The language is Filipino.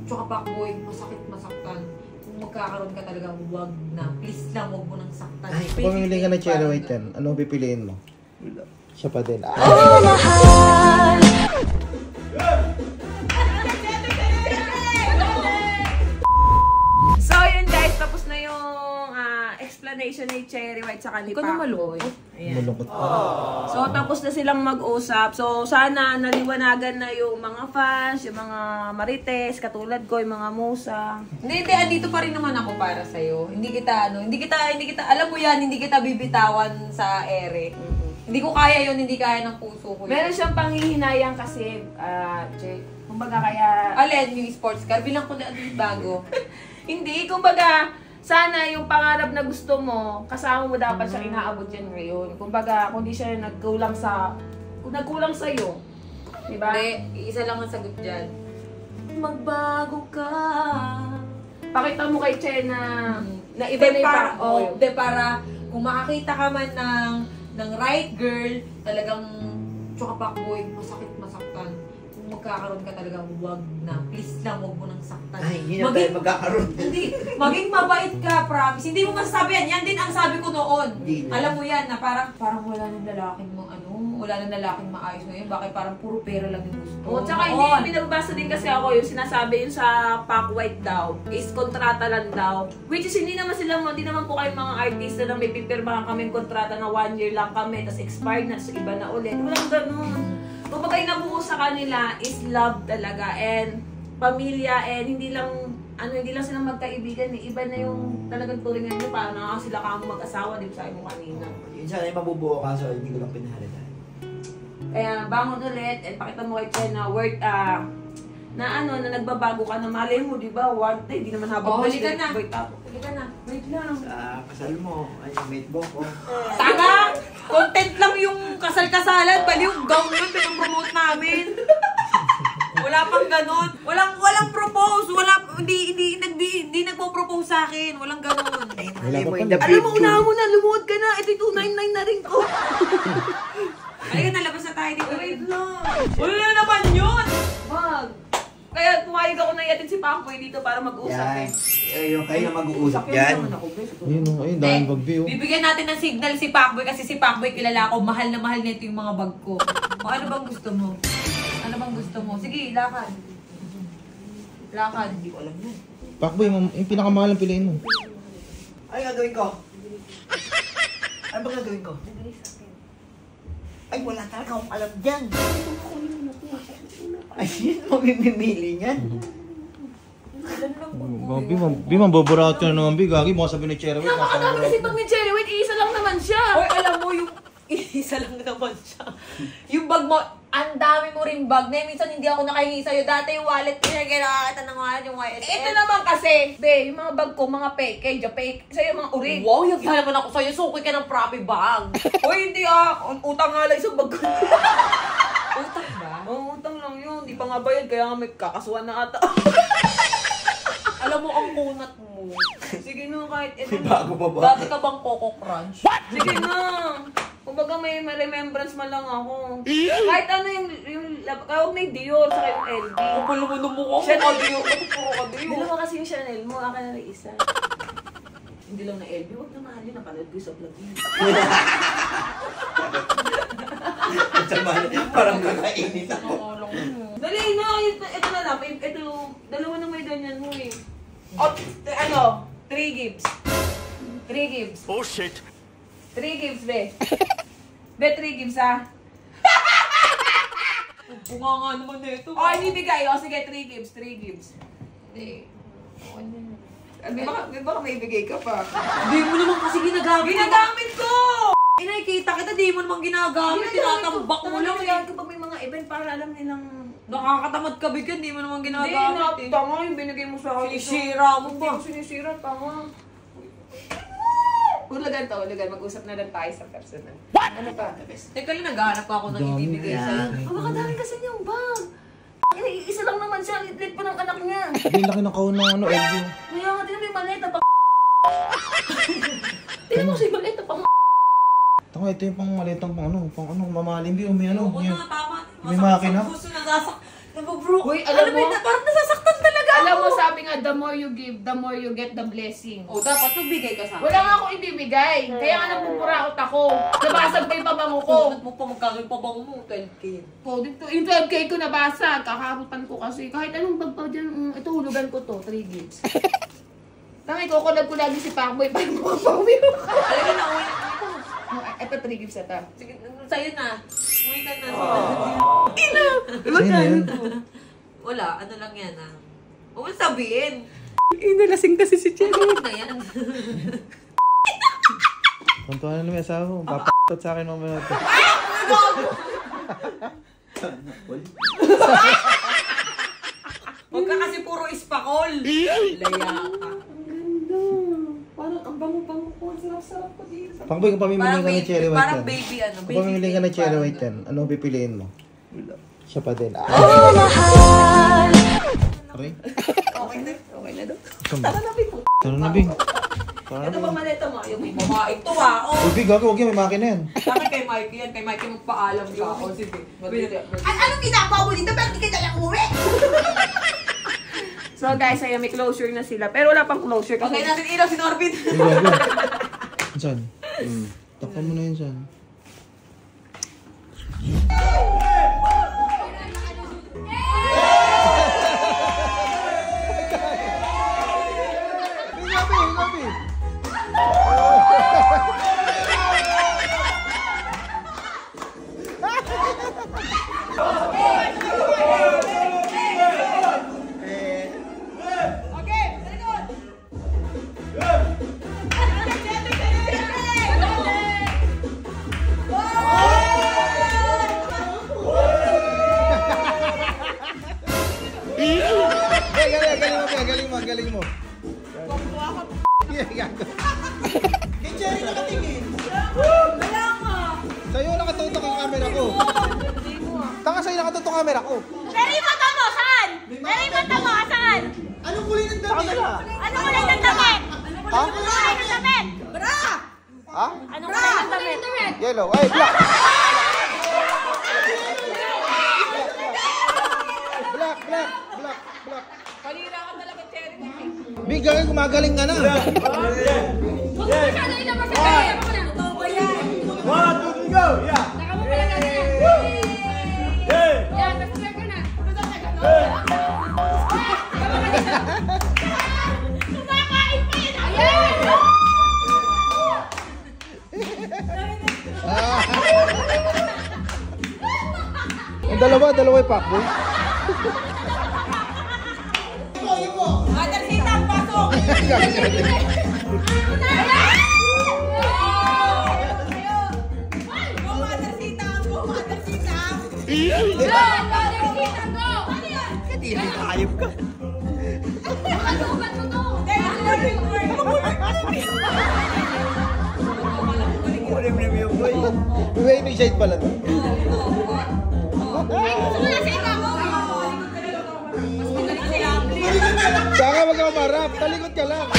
Tsaka Pacboy, masakit masaktan. Kung magkakaroon ka talaga, huwag na. Please lang, huwag mo nang saktan. Ay, kung mamili ka ng cherry white yan, ano pipiliin mo? Siya pa din. Oh, mahal! So yun guys, tapos na yung explanation ni Cherry White sa kanila. Ikaw na maloy. Malungkot pa. So tapos na silang mag-usap. So sana naliwanagan na yung mga fans, yung mga marites, katulad ko, yung mga musa. Hindi, andito pa rin naman ako para sa'yo. Hindi kita, alam mo yan, hindi kita bibitawan sa ere. Hindi ko kaya yun, hindi kaya ng puso ko yun. Meron siyang panghihinayang kasi, kumbaga kaya... Alin, yung sports car, bilang ko na bago. Hindi, kumbaga, sana yung pangarap na gusto mo, kasama mo dapat siya inaabot yan ngayon. Kumbaga, kung di siya nagkulang sa'yo. Diba? Hindi, isa lang ang sagot dyan. Magbago ka. Pakita mo kay Che na iba na yung para kung makakita ka man ng right girl, talagang tsaka Pacboy, masakit masaktan. Kung magkakaroon ka talaga, huwag na. Please lang, huwag mo nang saktan. Ay, hindi na tayo magkakaroon. Hindi, maging mabait ka, promise. Hindi mo masasabi yan. Yan din ang sabi ko noon. Alam mo yan, na parang wala nang lalaking wala nang lalaking maayos ngayon. Bakit parang puro pera lang yung gusto. Oo, tsaka hindi, binabasa din kasi ako yung sinasabi yun sa Pac White daw, is kontrata lang daw. Which is hindi naman po kayo mga artista na may pipirmahan kaming kontrata na 1 year lang kami, tapos expired na, so iba na ulit. Walang ganun. Kumbaga yung nabuo sa kanila is love talaga, and pamilya, and hindi lang sila magkaibigan, iba na yung talagang turingan nyo, parang nga sila kamo mag-asawa, di ba sabi mo kanina. Yun sana yung mabubuo ka, so hindi ko lang pinahalata. Kaya bangon ulit, at pakita mo kay Chen na na nagbabago ka na, malay mo, di ba? Hindi naman habang huli ka na. Wait lang. Sa kasal mo, ay mate mo ko. Tanga! Content lang yung kasal-kasalan, baliw, gown yun, pinang-promote namin. Wala pang ganun. Walang propose. Hindi nagpo-propose sa akin. Walang ganun. Wala pa pala. Alam mo, unahan mo na, lumuhod ka na. Ito yung 299 na rin ko. Halika na, labas na tayo dito. Wait lang. Wala na naman yun! Wag. Kaya pumayag ako na iatid si Pacboy dito para mag-usap Yan. Yung kayo na mag-uusap yan. yan. Ayun, daming bag-view. Bibigyan natin ng signal si Pacboy kasi si Pacboy kilala ko. Mahal na mahal nito yung mga bag ko. O ano bang gusto mo? Ano bang gusto mo? Sige, lakad. Lakad. Hindi ko alam yun. Pacboy, yung pinakamahal ang piliin mo. Ay, gagawin ko. Ano ba gagawin ko? Ay, wala talaga akong alam dyan. Ay, yun mo mimimili niyan. Bi, mambaburaot ka na naman, Bi. Gagi, mga sabi ni Cherry White. Ano naman kasi pag may Cherry White, isa lang naman siya. Hoy, alam mo yung isa lang naman siya. Yung bag mo, ang dami mo rin bag. Na minsan hindi ako nakahingi sa'yo. Dati yung wallet ko siya, kailangan ng wallet yung YSL. Ito naman kasi, be, yung mga bag ko, mga fake, sa'yo mga urig. Wow, yung naman ako sa'yo. Sukoy ka ng proper bag. Hoy, hindi utang nga lang isang bag ko. Utang ba? Oo, utang lang yun. Di pa nga bayad, kaya nga may kakasuhan na ata. Alam mo, ang kunat mo. Sige na, kahit ito. May bago pa ba? Dati ka bang Coco Crunch? Sige na. Kumbaga may remembrance man lang ako. Kahit ano yung kawag na yung Dior, saka yung LV. Kapal naman ng mukha mo. Chanel. Puro ka Hindi Dior. naman kasi yung Chanel mo, akin na lang isa. Hindi lang na LV, huwag na mahal yun, napanood ko sa vlog yun. Parang nakainit ako. Dali na, ito na lang, ito, dalawa na may ganyan mo eh. O, 3 gigs. 3 gigs. Oh shit! 3 gigs, be. Be, 3 gigs ha. Bunga nga naman na ito. O, hindi bigay. O, sige, 3 gigs, 3 gigs. Hindi. Di ba may bigay ka pa? Hindi mo naman kasi ginagamit. Ginagamit ko! Nakikita kita, di mo naman ginagamit. Tinatambak mo lang eh. Kapag may mga event, para alam nilang... Nakakatamad ka bigyan, di mo naman Hindi, ginagamit eh. tama yung binigay mo sa akin. Sinisira mo Hindi ba? ko sinisira, tama. Ulagan. Mag-usap na lang tayo sa personal. Ano pa? Teka lang, naghahanap ako ng ibibigay sa'yo. Makadami kasi niyang bag. Isa lang naman siya, lit pa ng anak niya. Hindi, laki ng kahon ng LV. Kaya nga, tinan mo yung maleta pa. Tinan mo si maleta pa. Taka, ito yung pang malitang pang mamahalin, Bi. May Oo na, tama. May makina. Puso nagasak. Nababroke. Uy, alam mo, Parang nasasaktan talaga alam the more you give, the more you get the blessing. O, dapat magbigay ka sa akin. Wala nga akong ibibigay. Kaya nga nagpupuraot ako. Nabasag pa yung pabango ko. Bakit mo pa magkano yung pabango mo? 12K. Oh, dito, yung 12K ko nabasag. Kakarutan ko kasi. Kahit anong bag pa dyan, ito hulugan ko to, 3 gigs. Tangay ko, kulab ko lagi si Pacboy para makapawi ko. Alam mo na, uwi. Ito 3 gigs ata. Sige, sa'yo na. Uwi ka na. Sa'yo na yun. Wala, ano lang yan ah. Huwag mo sabihin. Inalasing kasi si Chen. Huwag na yan. Tuntuhan na naman yung asawa ko. Papatot sa akin mamaya ito. Huwag ka kasi puro ispakol. Laya ka. Parang ang bango-bango ko. Ang sarap-sarap ko dito. Pakboy, kung pamimili ka ng cherry white Parang yan. baby ano. Kung pamimili ka ng cherry white yan, anong pipiliin mo? Siya pa din. Ah! mahal. Aray? Okay na. Okay na daw. Tara na, Bing. Tara na, Bing. Tara na, Ito ba Bing. maleta mo? Yung may Babae to ah. Oh. Uy, Bing, gago, huwag yan, may makina yan. Bakit kay Mikey yan? Kay Mikey magpaalam ka. O sige. Anong ginagawa mo dito? Bakit di ka na uwi? So guys, ayan, may closure na sila. Pero wala pang closure kasi. Okay natin ilaw si Norbin. Uy, gago. Saan? Takpan mo na yun saan. Galing mo. Sa'yo nakatutok ang camera ko. Tanga sa'yo nakatutok ang camera ko. Pero yung mata mo, saan? Pero yung mata mo, saan? Anong kulay ng damit? Anong kulay ng damit? Ha? Anong kulay ng damit? Ha? Anong kulay ng damit? Yellow. Ay, black. Black. Panira ka talaga, Cherry. Big, gagawin, gumagaling ka na. Huwag mo masyado ilabas sa kaya. Ako na. Totoo ba yan? 1, 2, 3, go! Yeah! Naka mo pala natin yan. Yan, nag-share ka na. Kumakain pa yun. Ayan! Ang dalawa yung Pacboy. Mother Sita, pasok! Go, Mother Sita! Go, Mother Sita! Katili ka, ayop ka. Kulim na yung boy. Waving shade pala to. Saka wag ka marap, talikod ka lang.